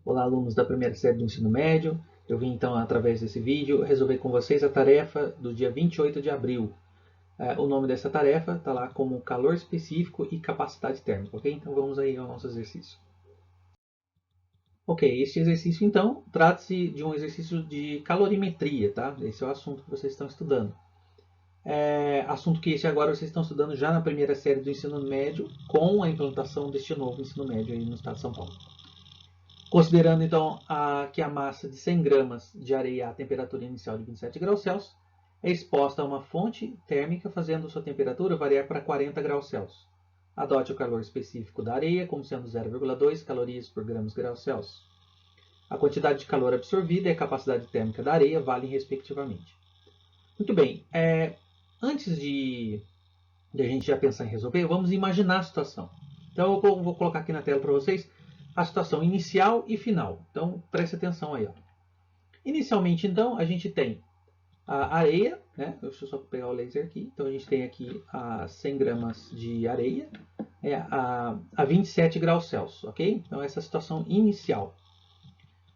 Olá, alunos da primeira série do ensino médio. Eu vim então, através desse vídeo, resolver com vocês a tarefa do dia 28 de abril. O nome dessa tarefa está lá como calor específico e capacidade térmica, ok? Então vamos aí ao nosso exercício. Ok, este exercício então trata-se de um exercício de calorimetria, tá? Esse é o assunto que vocês estão estudando. Assunto que este agora vocês estão estudando já na primeira série do ensino médio, com a implantação deste novo ensino médio aí no estado de São Paulo. Considerando então que a massa de 100 gramas de areia a temperatura inicial de 27 graus Celsius é exposta a uma fonte térmica fazendo sua temperatura variar para 40 graus Celsius. Adote o calor específico da areia como sendo 0,2 calorias por graus Celsius. A quantidade de calor absorvida e a capacidade térmica da areia valem respectivamente. Muito bem, antes de a gente já pensar em resolver, vamos imaginar a situação. Então eu vou colocar aqui na tela para vocês a situação inicial e final. Então preste atenção aí. Ó. Inicialmente, então, a gente tem a areia, né? Deixa eu só pegar o laser aqui. Então a gente tem aqui 100 gramas de areia a 27 graus Celsius, ok? Então essa é a situação inicial.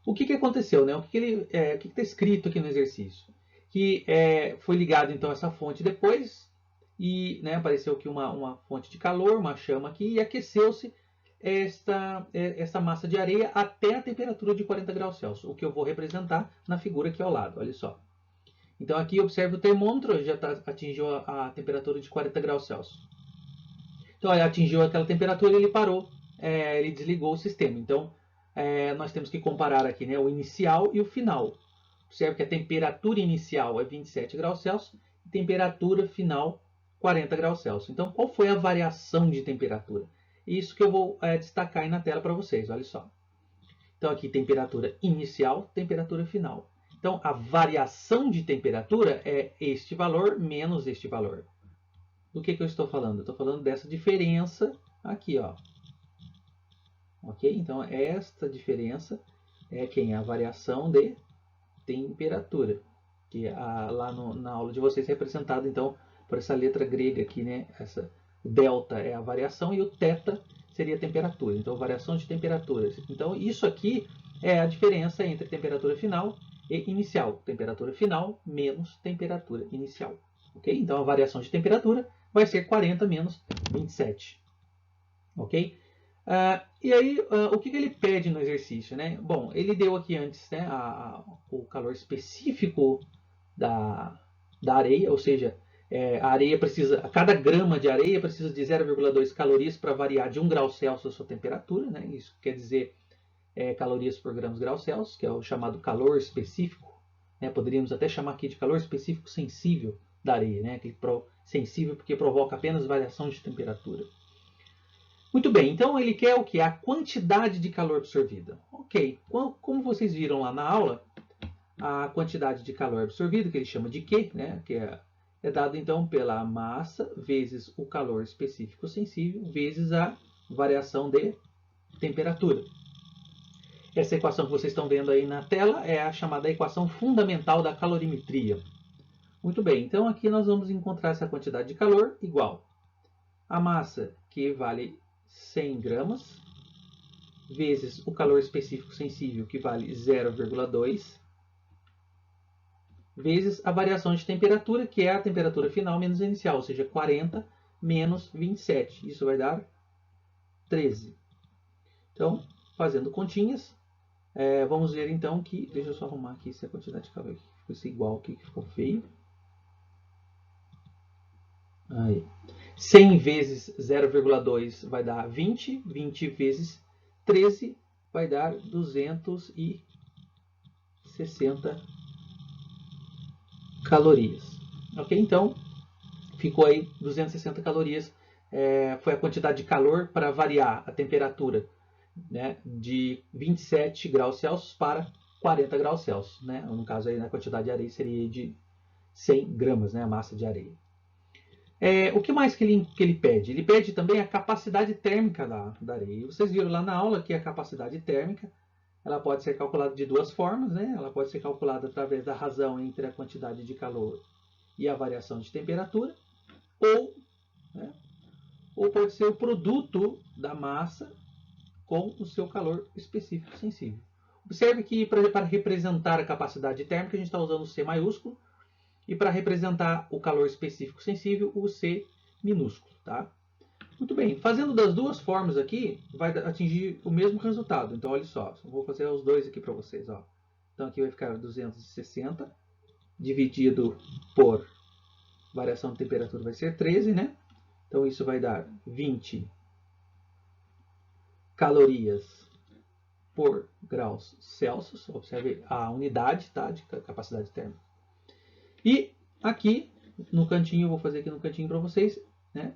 O que aconteceu, né? O que está escrito aqui no exercício? Que foi ligado então essa fonte depois e apareceu aqui uma fonte de calor, uma chama aqui e aqueceu-se essa massa de areia até a temperatura de 40 graus Celsius, o que eu vou representar na figura aqui ao lado, olha só. Então aqui observe o termômetro, já atingiu a temperatura de 40 graus Celsius. Então atingiu aquela temperatura, ele parou, ele desligou o sistema. Então nós temos que comparar aqui, né, o inicial e o final. Observe que a temperatura inicial é 27 graus Celsius e temperatura final 40 graus Celsius. Então qual foi a variação de temperatura? Isso que eu vou destacar aí na tela para vocês, olha só. Então aqui temperatura inicial, temperatura final. Então a variação de temperatura é este valor menos este valor. Do que eu estou falando? Eu estou falando dessa diferença aqui, ó. Ok? Então esta diferença é quem? A variação de temperatura. Que lá na aula de vocês é representado então por essa letra grega aqui, né? Essa delta é a variação e o θ seria a temperatura. Então, variação de temperaturas. Então, isso aqui é a diferença entre temperatura final e inicial. Temperatura final menos temperatura inicial. Ok? Então, a variação de temperatura vai ser 40 menos 27. Ok? E aí, o que ele pede no exercício? Né? Bom, ele deu aqui antes, né, o calor específico da areia, ou seja, a areia precisa, cada grama de areia precisa de 0,2 calorias para variar de 1 grau Celsius a sua temperatura, né? Isso quer dizer calorias por graus Celsius, que é o chamado calor específico, né? Poderíamos até chamar aqui de calor específico sensível da areia, né? Sensível porque provoca apenas variação de temperatura. Muito bem, então ele quer o que? A quantidade de calor absorvida. Ok, como vocês viram lá na aula, a quantidade de calor absorvido, que ele chama de Q, né, que é dado então pela massa vezes o calor específico sensível vezes a variação de temperatura. Essa equação que vocês estão vendo aí na tela é a chamada equação fundamental da calorimetria. Muito bem, então aqui nós vamos encontrar essa quantidade de calor igual a massa, que vale 100 gramas, vezes o calor específico sensível, que vale 0,2, vezes a variação de temperatura, que é a temperatura final menos a inicial, ou seja, 40 menos 27. Isso vai dar 13. Então, fazendo continhas, vamos ver então que... Deixa eu só arrumar aqui se a quantidade de calor ficou igual aqui, que ficou feio. Aí. 100 vezes 0,2 vai dar 20. 20 vezes 13 vai dar 260 calorias. Ok? Então, ficou aí 260 calorias. Foi a quantidade de calor para variar a temperatura, né, de 27 graus Celsius para 40 graus Celsius. Né? No caso, aí, a quantidade de areia seria de 100 gramas, né, a massa de areia. O que mais que ele pede? Ele pede também a capacidade térmica da areia. Vocês viram lá na aula que a capacidade térmica ela pode ser calculada de duas formas. Né? Ela pode ser calculada através da razão entre a quantidade de calor e a variação de temperatura, ou pode ser o produto da massa com o seu calor específico sensível. Observe que para representar a capacidade térmica, a gente está usando o C maiúsculo, e para representar o calor específico sensível, o C minúsculo. Tá? Muito bem, fazendo das duas formas aqui, vai atingir o mesmo resultado. Então, olha só, vou fazer os dois aqui para vocês. Ó. Então, aqui vai ficar 260, dividido por variação de temperatura vai ser 13, né? Então, isso vai dar 20 calorias por graus Celsius. Observe a unidade, tá, de capacidade térmica. E aqui no cantinho, vou fazer aqui no cantinho para vocês, né?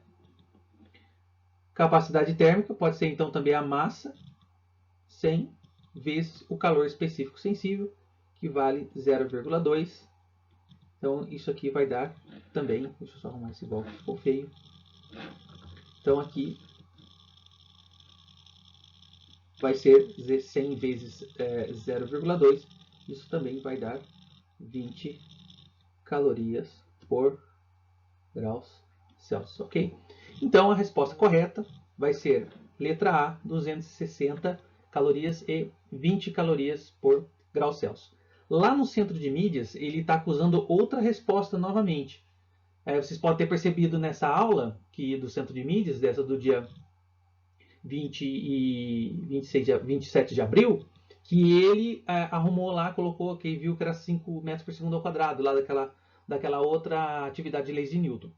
Capacidade térmica pode ser então também a massa 100 vezes o calor específico sensível, que vale 0,2. Então isso aqui vai dar também, deixa eu só arrumar esse bloco que ficou feio. Então aqui vai ser 100 vezes 0,2, isso também vai dar 20 calorias por graus Celsius, ok? Então a resposta correta vai ser letra A, 260 calorias e 20 calorias por grau Celsius. Lá no centro de mídias, ele está acusando outra resposta novamente. Vocês podem ter percebido nessa aula que do centro de mídias, dessa do dia 20 e 27 de abril, que ele arrumou lá, colocou, que viu que era 5 metros por segundo ao quadrado, lá daquela outra atividade de leis de Newton.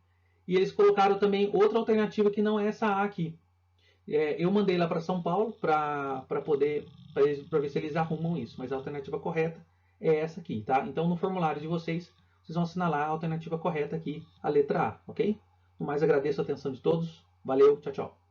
E eles colocaram também outra alternativa que não é essa A aqui. Eu mandei lá para São Paulo para ver se eles arrumam isso, mas a alternativa correta é essa aqui, tá? Então no formulário de vocês vão assinalar a alternativa correta aqui, a letra A, ok? No mais, agradeço a atenção de todos. Valeu, tchau, tchau.